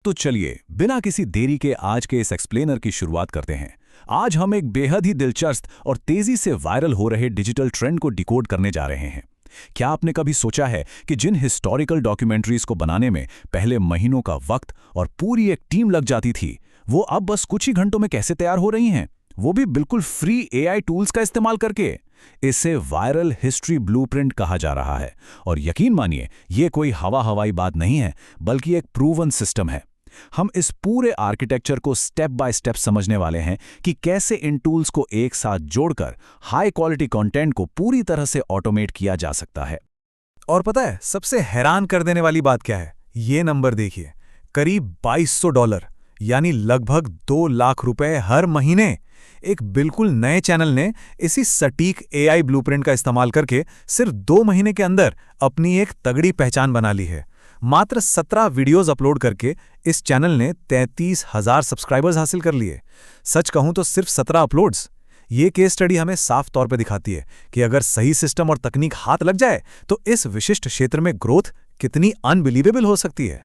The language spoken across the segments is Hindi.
तो चलिए बिना किसी देरी के आज के इस एक्सप्लेनर की शुरुआत करते हैं। आज हम एक बेहद ही दिलचस्प और तेजी से वायरल हो रहे डिजिटल ट्रेंड को डिकोड करने जा रहे हैं। क्या आपने कभी सोचा है कि जिन हिस्टोरिकल डॉक्यूमेंट्रीज को बनाने में पहले महीनों का वक्त और पूरी एक टीम लग जाती थी, वो अब बस कुछ ही घंटों में कैसे तैयार हो रही हैं? वो भी बिल्कुल फ्री एआई टूल्स का इस्तेमाल करके। इसे वायरल हिस्ट्री ब्लूप्रिंट कहा जा रहा है और यकीन मानिए ये कोई हवाई बात नहीं है, बल्कि एक प्रूवन सिस्टम है। हम इस पूरे आर्किटेक्चर को स्टेप बाय स्टेप समझने वाले हैं कि कैसे इन टूल्स को एक साथ जोड़कर हाई क्वालिटी कंटेंट को पूरी तरह से ऑटोमेट किया जा सकता है। और पता है सबसे हैरान कर देने वाली बात क्या है? ये नंबर देखिए, करीब $2200 यानी लगभग 2 लाख रुपए हर महीने। एक बिल्कुल नए चैनल ने इसी सटीक एआई ब्लूप्रिंट का इस्तेमाल करके सिर्फ 2 महीने के अंदर अपनी एक तगड़ी पहचान बना ली है। मात्र 17 वीडियोस अपलोड करके इस चैनल ने 33,000 सब्सक्राइबर्स हासिल कर लिए। सच कहूं तो सिर्फ 17 अपलोड्स। ये केस स्टडी हमें साफ तौर पे दिखाती है कि अगर सही सिस्टम और तकनीक हाथ लग जाए तो इस विशिष्ट क्षेत्र में ग्रोथ कितनी अनबिलीवेबल हो सकती है।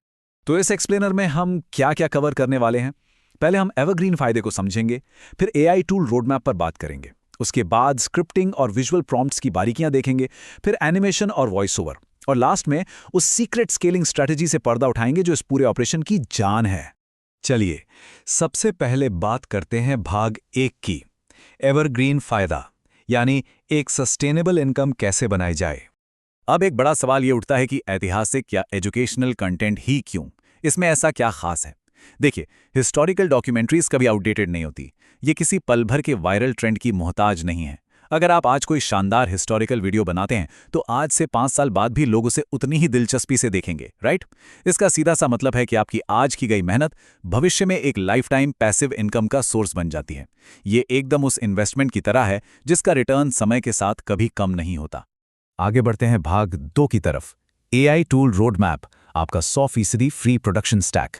तो इस एक्सप्लेनर में हम क्या क्या कवर करने वाले हैं? पहले हम एवरग्रीन फायदे को समझेंगे, फिर एआई टूल रोडमैप पर बात करेंगे, उसके बाद स्क्रिप्टिंग और विजुअल प्रॉम्प्ट्स की बारीकियां देखेंगे, फिर एनिमेशन और वॉइस ओवर, और लास्ट में उस सीक्रेट स्केलिंग स्ट्रेटजी से पर्दा उठाएंगे जो इस पूरे ऑपरेशन की जान है। चलिए सबसे पहले बात करते हैं भाग 1 की, एवरग्रीन फायदा यानी एक सस्टेनेबल इनकम कैसे बनाई जाए। अब एक बड़ा सवाल ये उठता है कि ऐतिहासिक या एजुकेशनल कंटेंट ही क्यों? इसमें ऐसा क्या खास है? देखिए, हिस्टोरिकल डॉक्यूमेंट्रीज कभी आउटडेटेड नहीं होती। ये किसी पल भर के वायरल ट्रेंड की मोहताज नहीं है। अगर आप आज कोई शानदार हिस्टोरिकल वीडियो बनाते हैं तो आज से 5 साल बाद भी लोग उसे उतनी ही दिलचस्पी से देखेंगे, राइट? इसका सीधा सा मतलब है कि आपकी आज की गई मेहनत भविष्य में एक लाइफ टाइम पैसिव इनकम का सोर्स बन जाती है। ये एकदम उस इन्वेस्टमेंट की तरह है जिसका रिटर्न समय के साथ कभी कम नहीं होता। आगे बढ़ते हैं भाग 2 की तरफ, एआई टूल रोडमैप, आपका 100% फ्री प्रोडक्शन स्टैक।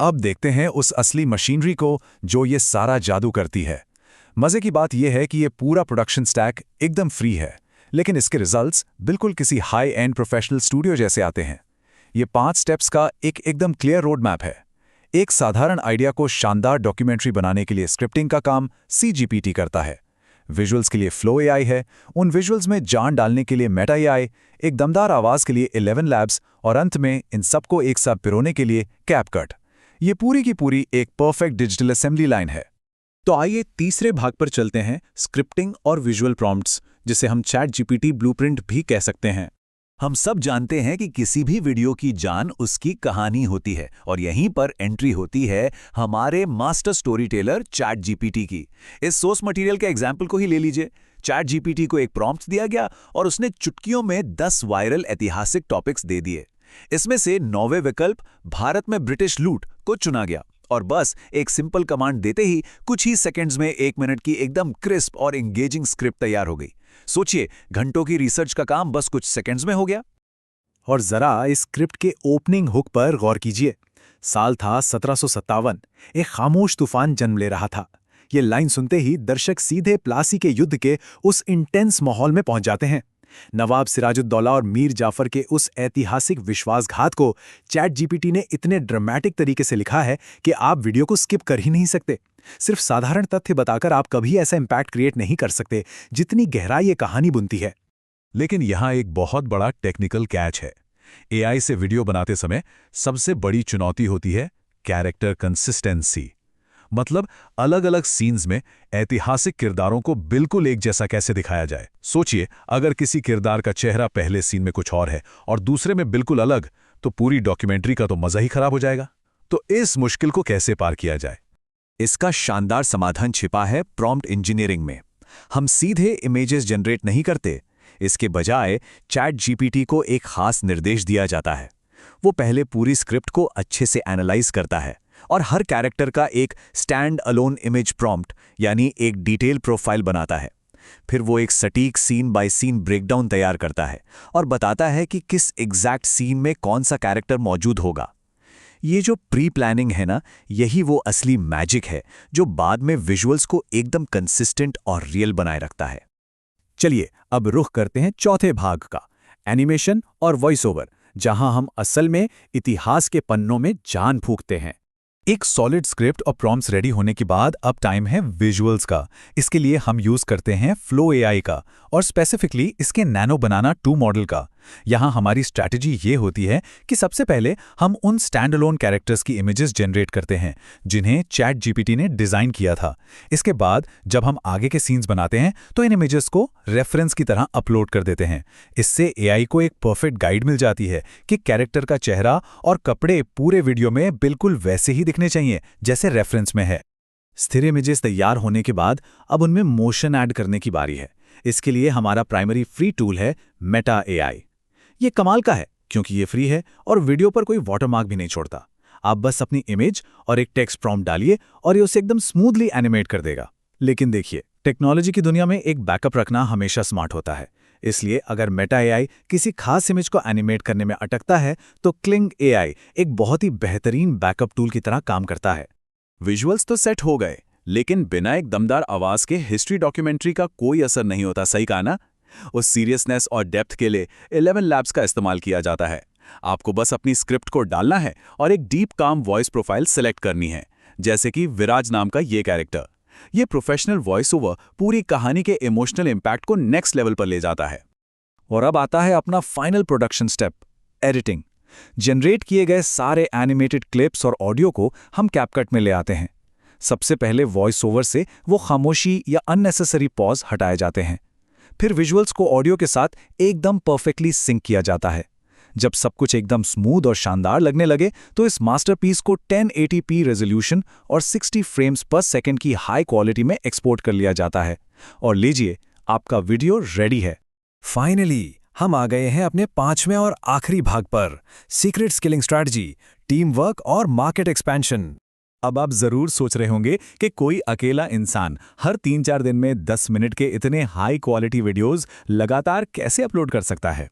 अब देखते हैं उस असली मशीनरी को जो ये सारा जादू करती है। मजे की बात यह है कि ये पूरा प्रोडक्शन स्टैक एकदम फ्री है, लेकिन इसके रिजल्ट्स बिल्कुल किसी हाई एंड प्रोफेशनल स्टूडियो जैसे आते हैं। ये 5 स्टेप्स का एक एकदम क्लियर रोड मैप है। एक साधारण आइडिया को शानदार डॉक्यूमेंट्री बनाने के लिए स्क्रिप्टिंग का काम CGPT करता है। विजुअल्स के लिए फ्लो एआई है, उन विजुअल्स में जान डालने के लिए मेटा एआई, एक दमदार आवाज के लिए 11 लैब्स, और अंत में इन सबको एक साथ पिरोने के लिए कैपकट। ये पूरी की पूरी एक परफेक्ट डिजिटल असेंबली लाइन है। तो आइए तीसरे भाग पर चलते हैं, स्क्रिप्टिंग और विजुअल प्रॉम्प्ट्स, जिसे हम ChatGPT ब्लूप्रिंट भी कह सकते हैं। हम सब जानते हैं कि किसी भी वीडियो की जान उसकी कहानी होती है, और यहीं पर एंट्री होती है हमारे मास्टर स्टोरी टेलर ChatGPT की। इस सोर्स मटेरियल के एग्जाम्पल को ही ले लीजिए। ChatGPT को एक प्रॉम्प्ट दिया गया और उसने चुटकियों में 10 वायरल ऐतिहासिक टॉपिक्स दे दिए। इसमें से 9वें विकल्प भारत में ब्रिटिश लूट को चुना गया, और बस एक सिंपल कमांड देते ही कुछ ही सेकंड्स में 1 मिनट की एकदम क्रिस्प और एंगेजिंग स्क्रिप्ट तैयार हो गई। सोचिए, घंटों की रिसर्च का काम बस कुछ सेकंड्स में हो गया। और जरा इस स्क्रिप्ट के ओपनिंग हुक पर गौर कीजिए। साल था 1757। एक खामोश तूफान जन्म ले रहा था। ये लाइन सुनते ही दर्शक सीधे प्लासी के युद्ध के उस इंटेंस माहौल में पहुंच जाते हैं। नवाब सिराजुद्दौला और मीर जाफर के उस ऐतिहासिक विश्वासघात को ChatGPT ने इतने ड्रामेटिक तरीके से लिखा है कि आप वीडियो को स्किप कर ही नहीं सकते। सिर्फ साधारण तथ्य बताकर आप कभी ऐसा इंपैक्ट क्रिएट नहीं कर सकते जितनी गहराई ये कहानी बुनती है। लेकिन यहाँ एक बहुत बड़ा टेक्निकल कैच है। एआई से वीडियो बनाते समय सबसे बड़ी चुनौती होती है कैरेक्टर कंसिस्टेंसी। मतलब अलग अलग सीन्स में ऐतिहासिक किरदारों को बिल्कुल एक जैसा कैसे दिखाया जाए। सोचिए, अगर किसी किरदार का चेहरा पहले सीन में कुछ और है और दूसरे में बिल्कुल अलग, तो पूरी डॉक्यूमेंट्री का तो मजा ही खराब हो जाएगा। तो इस मुश्किल को कैसे पार किया जाए? इसका शानदार समाधान छिपा है प्रॉम्प्ट इंजीनियरिंग में। हम सीधे इमेजेस जनरेट नहीं करते, इसके बजाय ChatGPT को एक खास निर्देश दिया जाता है। वो पहले पूरी स्क्रिप्ट को अच्छे से एनालाइज करता है और हर कैरेक्टर का एक स्टैंड अलोन इमेज प्रॉम्प्ट यानी एक डिटेल प्रोफाइल बनाता है। फिर वो एक सटीक सीन बाय सीन ब्रेकडाउन तैयार करता है और बताता है कि किस एग्जैक्ट सीन में कौन सा कैरेक्टर मौजूद होगा। ये जो प्री प्लानिंग है ना, यही वो असली मैजिक है जो बाद में विजुअल्स को एकदम कंसिस्टेंट और रियल बनाए रखता है। चलिए अब रुख करते हैं चौथे भाग का, एनिमेशन और वॉइस ओवर, जहां हम असल में इतिहास के पन्नों में जान फूंकते हैं। एक सॉलिड स्क्रिप्ट और प्रॉम्प्ट्स रेडी होने के बाद अब टाइम है विजुअल्स का। इसके लिए हम यूज करते हैं फ्लो एआई का और स्पेसिफिकली इसके नैनो बनाना 2 मॉडल का। यहाँ हमारी स्ट्रैटेजी ये होती है कि सबसे पहले हम उन स्टैंड अलोन कैरेक्टर्स की इमेजेस जनरेट करते हैं जिन्हें चैट जीपीटी ने डिजाइन किया था। इसके बाद जब हम आगे के सीन्स बनाते हैं तो इन इमेजेस को रेफरेंस की तरह अपलोड कर देते हैं। इससे एआई को एक परफेक्ट गाइड मिल जाती है कि कैरेक्टर का चेहरा और कपड़े पूरे वीडियो में बिल्कुल वैसे ही दिखने चाहिए जैसे रेफरेंस में है। स्थिर इमेजेस तैयार होने के बाद अब उनमें मोशन ऐड करने की बारी है। इसके लिए हमारा प्राइमरी फ्री टूल है मेटा एआई। ये कमाल का है क्योंकि ये फ्री है और वीडियो पर कोई वाटरमार्क भी नहीं छोड़ता। आप बस अपनी इमेज और एक टेक्स्ट प्रॉम्प्ट डालिए और ये उसे एकदम स्मूथली एनिमेट कर देगा। लेकिन देखिए, टेक्नोलॉजी की दुनिया में एक बैकअप रखना हमेशा स्मार्ट होता है। इसलिए अगर मेटा एआई किसी खास इमेज को एनिमेट करने में अटकता है तो क्लिंग एआई एक बहुत ही बेहतरीन बैकअप टूल की तरह काम करता है। विजुअल्स तो सेट हो गए, लेकिन बिना एक दमदार आवाज के हिस्ट्री डॉक्यूमेंट्री का कोई असर नहीं होता, सही कहा ना? उस सीरियसनेस और डेप्थ के लिए 11 लैब्स का इस्तेमाल किया जाता है। आपको बस अपनी स्क्रिप्ट को डालना है और एक डीप काम वॉइस प्रोफाइल सेलेक्ट करनी है, जैसे कि विराज नाम का ये कैरेक्टर। ये प्रोफेशनल वॉइस ओवर पूरी कहानी के इमोशनल इम्पैक्ट को नेक्स्ट लेवल पर ले जाता है। और अब आता है अपना final production step, editing. Generate किए गए सारे एनिमेटेड क्लिप्स और ऑडियो को हम कैपकट में ले आते हैं। सबसे पहले वॉइस ओवर से वो खामोशी या अननेसेसरी पॉज हटाए जाते हैं। फिर विजुअल्स को ऑडियो के साथ एकदम परफेक्टली सिंक किया जाता है। जब सब कुछ एकदम स्मूथ और शानदार लगने लगे तो इस मास्टरपीस को 1080p रेजोल्यूशन और 60 फ्रेम्स पर सेकंड की हाई क्वालिटी में एक्सपोर्ट कर लिया जाता है। और लीजिए, आपका वीडियो रेडी है। फाइनली हम आ गए हैं अपने 5वें और आखिरी भाग पर, secret skilling strategy, team work और मार्केट एक्सपेंशन। अब आप जरूर सोच रहे होंगे कि कोई अकेला इंसान हर 3-4 दिन में 10 मिनट के इतने हाई क्वालिटी वीडियोस लगातार कैसे अपलोड कर सकता है।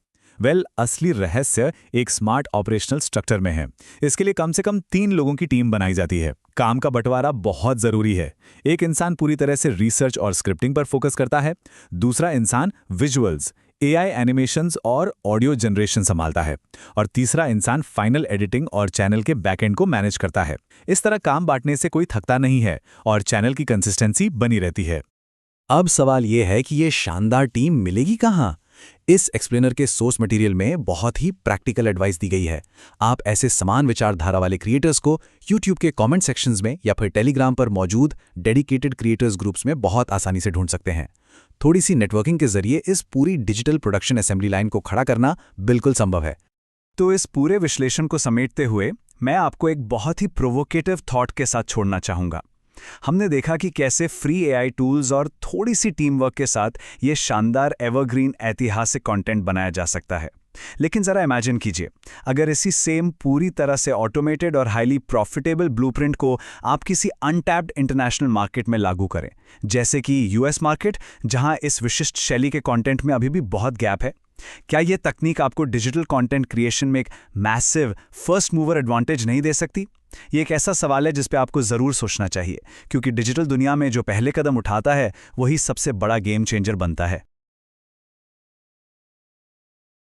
असली रहस्य एक स्मार्ट ऑपरेशनल स्ट्रक्चर में है। इसके लिए कम से कम 3 लोगों की टीम बनाई जाती है। काम का बंटवारा बहुत जरूरी है। एक इंसान पूरी तरह से रिसर्च और स्क्रिप्टिंग पर फोकस करता है, दूसरा इंसान विजुअल्स, एआई एनिमेशंस और ऑडियो जनरेशन संभालता है, और तीसरा इंसान फाइनल एडिटिंग और चैनल के बैकएंड को मैनेज करता है। इस तरह काम बांटने से कोई थकता नहीं है और चैनल की कंसिस्टेंसी बनी रहती है। अब सवाल यह है कि ये शानदार टीम मिलेगी कहाँ? इस एक्सप्लेनर के सोर्स मटेरियल में बहुत ही प्रैक्टिकल एडवाइस दी गई है। आप ऐसे समान विचारधारा वाले क्रिएटर्स को YouTube के कमेंट सेक्शंस में या फिर टेलीग्राम पर मौजूद डेडिकेटेड क्रिएटर्स ग्रुप्स में बहुत आसानी से ढूंढ सकते हैं। थोड़ी सी नेटवर्किंग के जरिए इस पूरी डिजिटल प्रोडक्शन असेंबली लाइन को खड़ा करना बिल्कुल संभव है। तो इस पूरे विश्लेषण को समेटते हुए मैं आपको एक बहुत ही प्रोवोकेटिव थॉट के साथ छोड़ना चाहूँगा। हमने देखा कि कैसे फ्री एआई टूल्स और थोड़ी सी टीम वर्क के साथ ये शानदार एवरग्रीन ऐतिहासिक कंटेंट बनाया जा सकता है। लेकिन ज़रा इमेजिन कीजिए, अगर इसी सेम पूरी तरह से ऑटोमेटेड और हाईली प्रॉफिटेबल ब्लूप्रिंट को आप किसी अनटैप्ड इंटरनेशनल मार्केट में लागू करें, जैसे कि यूएस मार्केट, जहां इस विशिष्ट शैली के कंटेंट में अभी भी बहुत गैप है। क्या ये तकनीक आपको डिजिटल कंटेंट क्रिएशन में एक मैसिव फर्स्ट मूवर एडवांटेज नहीं दे सकती? ये एक ऐसा सवाल है जिस पे आपको ज़रूर सोचना चाहिए, क्योंकि डिजिटल दुनिया में जो पहले कदम उठाता है वही सबसे बड़ा गेम चेंजर बनता है।